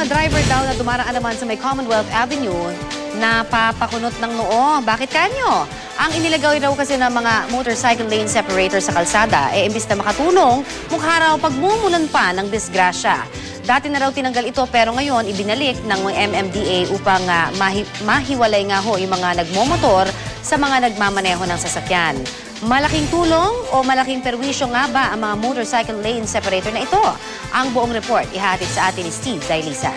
mga driver daw na dumaraan naman sa may Commonwealth Avenue napapakunot ng noo. Bakit kanyo? Ang inilagay raw kasi ng mga motorcycle lane separator sa kalsada, imbis na makatulong, mukha raw pagmumulan pa ng disgrasya. Dati na raw tinanggal ito pero ngayon ibinalik ng MMDA upang mahiwalay nga ho yung mga nagmomotor sa mga nagmamaneho ng sasakyan. Malaking tulong o malaking perwisyo nga ba ang mga motorcycle lane separator na ito? Ang buong report ihatid sa atin ni Steve Dailisa.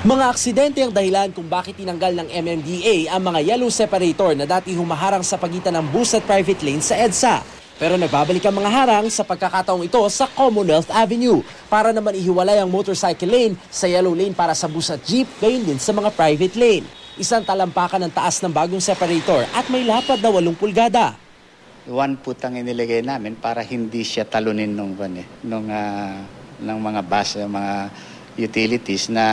Mga aksidente ang dahilan kung bakit tinanggal ng MMDA ang mga yellow separator na dati humaharang sa pagitan ng bus at private lane sa EDSA. Pero nagbabalik ang mga harang sa pagkakataong ito sa Commonwealth Avenue para naman ihiwalay ang motorcycle lane sa yellow lane para sa bus at jeep, gayon din sa mga private lane. Isang talampakan ng taas ng bagong separator at may lapad na 8 pulgada. 1 foot ang inilagay namin para hindi siya talunin ng mga bus, mga utilities na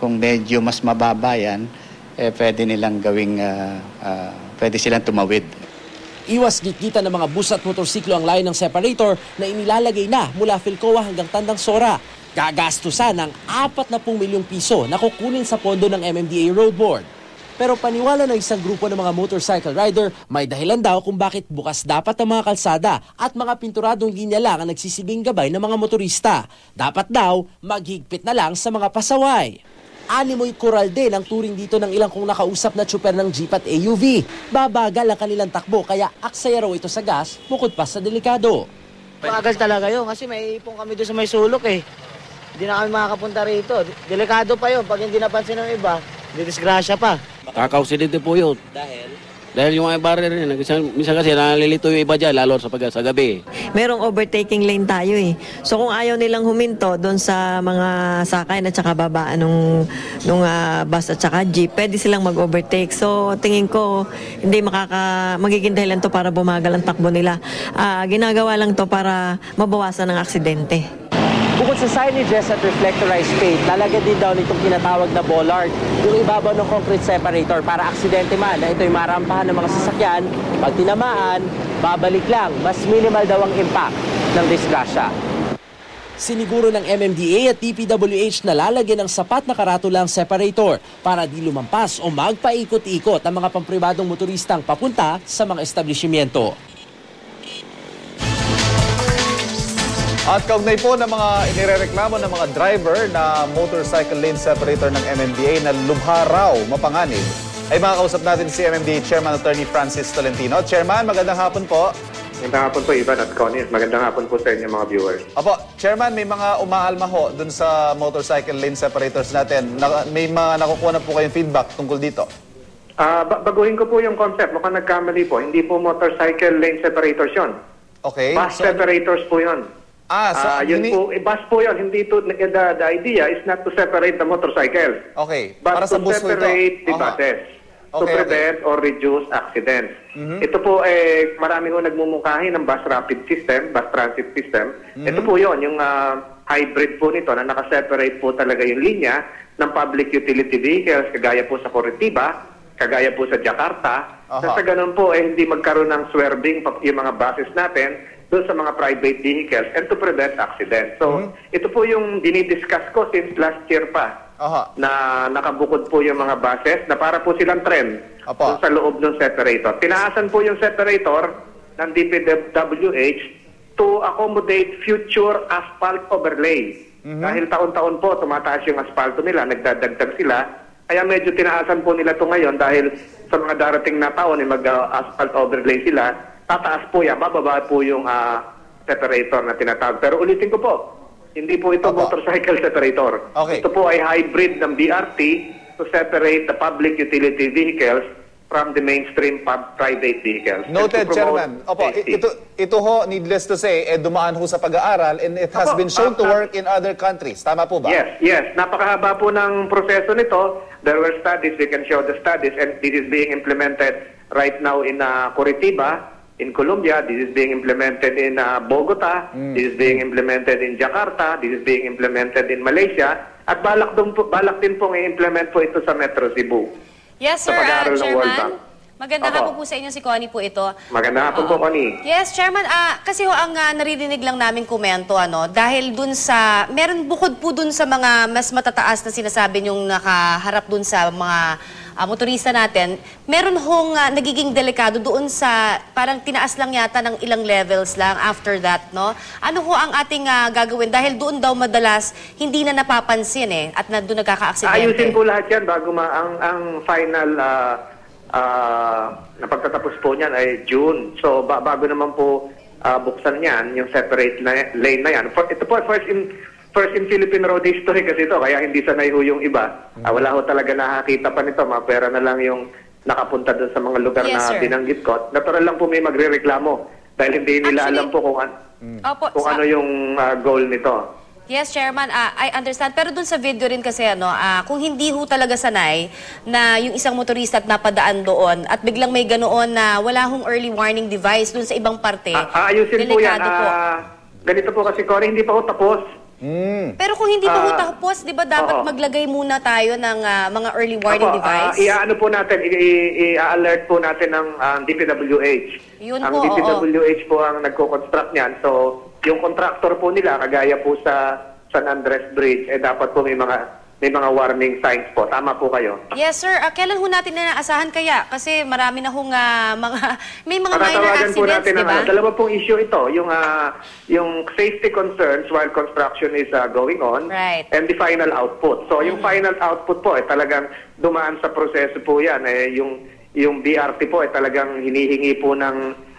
kung medyo mas mababa yan, pwede nilang gawing, pwede silang tumawid. Iwas gitgitan ng mga bus at motorsiklo ang layo ng separator na inilalagay na mula Philcoa hanggang Tandang Sora. Gagastusan ng 40 milyong piso na kukunin sa pondo ng MMDA Road Board. Pero paniwala ng isang grupo ng mga motorcycle rider, may dahilan daw kung bakit bukas dapat ang mga kalsada at mga pinturadong linya lang ang nagsisibing gabay ng mga motorista. Dapat daw maghigpit na lang sa mga pasaway. Animoy koral din ang turing dito ng ilang kong nakausap na tsuper ng jeep at AUV. Babagal ang kanilang takbo kaya aksaya raw ito sa gas bukod pa sa delikado. Bagal talaga yun kasi may ipong kami doon sa may sulok eh. Hindi na kami makakapunta rito. Delikado pa yun. Pag hindi napansin ng iba, didisgrasya pa. Kaka-aksidente po yun. Dahil yung mga barrier rin, minsan kasi nalilito yung iba dyan, lalo sa gabi. Merong overtaking lane tayo eh. So kung ayaw nilang huminto doon sa mga sakay at saka babaan nung bus at saka jeep, pwede silang mag-overtake. So tingin ko, hindi magiging dahilan to para bumagal ang takbo nila. Ginagawa lang to para mabawasan ng aksidente. Bukod sa signages at reflectorized paint, lalagyan din daw nitong tinatawag na bollard, yung ibabaw ng concrete separator para aksidente man na ito'y marampahan ng mga sasakyan. Pag tinamaan, babalik lang. Mas minimal daw ang impact ng disgrasya. Siniguro ng MMDA at DPWH na lalagyan ng sapat na karatulang separator para di lumampas o magpaikot-ikot ang mga pampribadong motoristang papunta sa mga establishmento. At kaugnay po ng mga inirereklamo ng mga driver na motorcycle lane separator ng MMDA na lubha raw mapanganib, ay makakausap natin si MMDA Chairman Attorney Francis Tolentino. Chairman, magandang hapon po. Magandang hapon po, Ivan at Connie. Magandang hapon po sa inyo mga viewers. Apo, Chairman, may mga umaalma ho dun sa motorcycle lane separators natin. May mga nakukuha na po kayong feedback tungkol dito. Baguhin ko po yung concept. Mukhang nagkamali po. Hindi po motorcycle lane separators yun. Okay. Bus separators po yun. Yun po, bus po yun. Hindi to, the idea is not to separate the motorcycle. Okay. But para sa to bus separate the buses. To prevent or reduce accidents. Ito po, marami ho nagmumungkahi ng bus rapid system, bus transit system. Ito po yun, yung hybrid po nito na nakaseparate po talaga yung linya ng public utility vehicles, kagaya po sa Curitiba, kagaya po sa Jakarta. Sa ganun po, hindi magkaroon ng swerving yung mga buses natin doon sa mga private vehicles and to prevent accidents. So, ito po yung dinidiscuss ko since last year pa na nakabukod po yung mga buses na para po silang tren doon sa loob ng separator. Tinaasan po yung separator ng DPWH to accommodate future asphalt overlay. Dahil taon-taon po tumataas yung asfalto nila, nagdadagdag sila. Kaya medyo tinaasan po nila ito ngayon dahil sa mga darating na taon mag-asphalt overlay sila. Tataas po yan, bababa po yung separator na tinatawag. Pero ulitin ko po, hindi po ito motorcycle separator. Okay. Ito po ay hybrid ng BRT to separate the public utility vehicles from the mainstream private vehicles. Noted, Chairman. Ito ho, needless to say, dumaan ho sa pag-aaral and it has been shown to work in other countries. Tama po ba? Yes. Napakahaba po ng proseso nito. There were studies, we can show the studies, and this is being implemented right now in Curitiba, in Colombia. This is being implemented in Bogota. This is being implemented in Jakarta. This is being implemented in Malaysia. At balak din pong i-implement po ito sa Metro Cebu. Yes, sir, Chairman. Magandang Opo. hapon po sa inyo, si Connie po ito. Magandang hapon po, Connie. Yes, Chairman, kasi ho, ang naririnig lang namin komento, dahil dun sa, meron bukod po dun sa mga mas matataas na sinasabi yung nakaharap dun sa mga motorista natin, meron hong nagiging delikado doon sa, parang tinaas lang yata ng ilang levels lang after that, no? Ano ho ang ating gagawin? Dahil doon daw madalas, hindi na napapansin at na doon nagkaka-aksidente. Ayusin po lahat yan bago ang final na pagtatapos po niyan ay June. So bago naman po buksan niyan, yung separate lane na yan. Ito po first in Philippine road history kasi ito, kaya hindi sanay ho yung iba. Wala ho talaga nakakita pa nito, mapera na lang yung nakapunta doon sa mga lugar Yes, na sir. binanggit ko. Natural lang po may magrereklamo dahil hindi nila Actually, alam po kung ano yung goal nito. Yes, Chairman, I understand. Pero dun sa video rin kasi, kung hindi ho talaga sanay na yung isang motorista at napadaan doon at biglang may ganoon na wala hong early warning device dun sa ibang parte, Ayusin po yan. delikado po. Ganito po kasi, Cory, hindi pa ho tapos. Pero kung hindi pa ho tapos, di ba dapat oo. maglagay muna tayo ng mga early warning device? Iaano po natin, i-alert po natin ng DPWH. Yun Ang po, DPWH po ang nagko-construct niyan. So, yung contractor po nila, kagaya po sa San Andres Bridge, dapat po may mga warning signs po. Tama po kayo. Yes, sir. Kailan ho natin inaasahan kaya? Kasi marami na hong may mga minor Patatawagan po accidents, natin di ba? dalawa pong issue ito, yung safety concerns while construction is going on, Right. and the final output. So yung final output po talagang dumaan sa proseso po yan. Yung BRT po talagang hinihingi po ng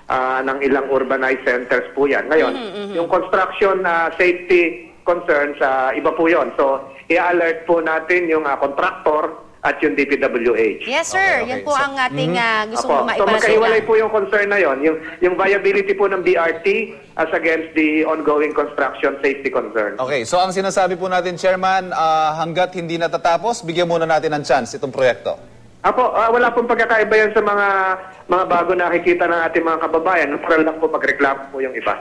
ilang urbanized centers po yan. Ngayon, yung construction safety concerns, iba po yon. So i-alert po natin yung contractor at yung DPWH. Yes, sir. Yan po ang ating gusto Apo. mo So magkahiwalay maiparating. po yung concern na yon, yung viability po ng BRT as against the ongoing construction safety concern. Okay, so ang sinasabi po natin, Chairman, hanggat hindi natatapos, bigyan muna natin ng chance itong proyekto. Apo, wala pong pagkakaiba yan sa mga bago nakikita ng ating mga kababayan. Natural lang po magreklamo po yung iba.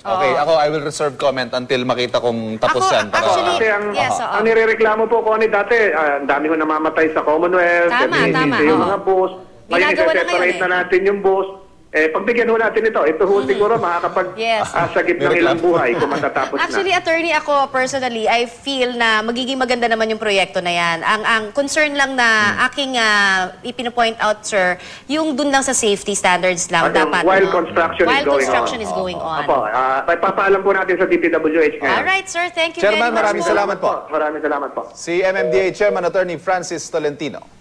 Okay, ako I will reserve comment until makita kong tapos Ako, yan. actually, Kasi ang, yes, oo. ang nirereklamo po ko dati, ang dami ko namamatay sa Commonwealth, Tama, yung oo. mga bus. Ngayon, Ginagawa na i-separate ngayon, na natin yung bus. Pagbigyan ho natin ito ho siguro Yes. makakapag-sagip ng ilang buhay kung matatapos Actually, na. attorney, ako personally, I feel na magiging maganda naman yung proyekto na yan. Ang concern lang na aking ipinopoint out, sir, yung dun lang sa safety standards lang At yung dapat. while construction is While going construction on. is going on. Apo, papaalam po natin sa DPWH ngayon. Alright, sir. Thank you Chairman, very much maraming po. salamat po. Maraming salamat po. Si MMDA Chairman Attorney Francis Tolentino.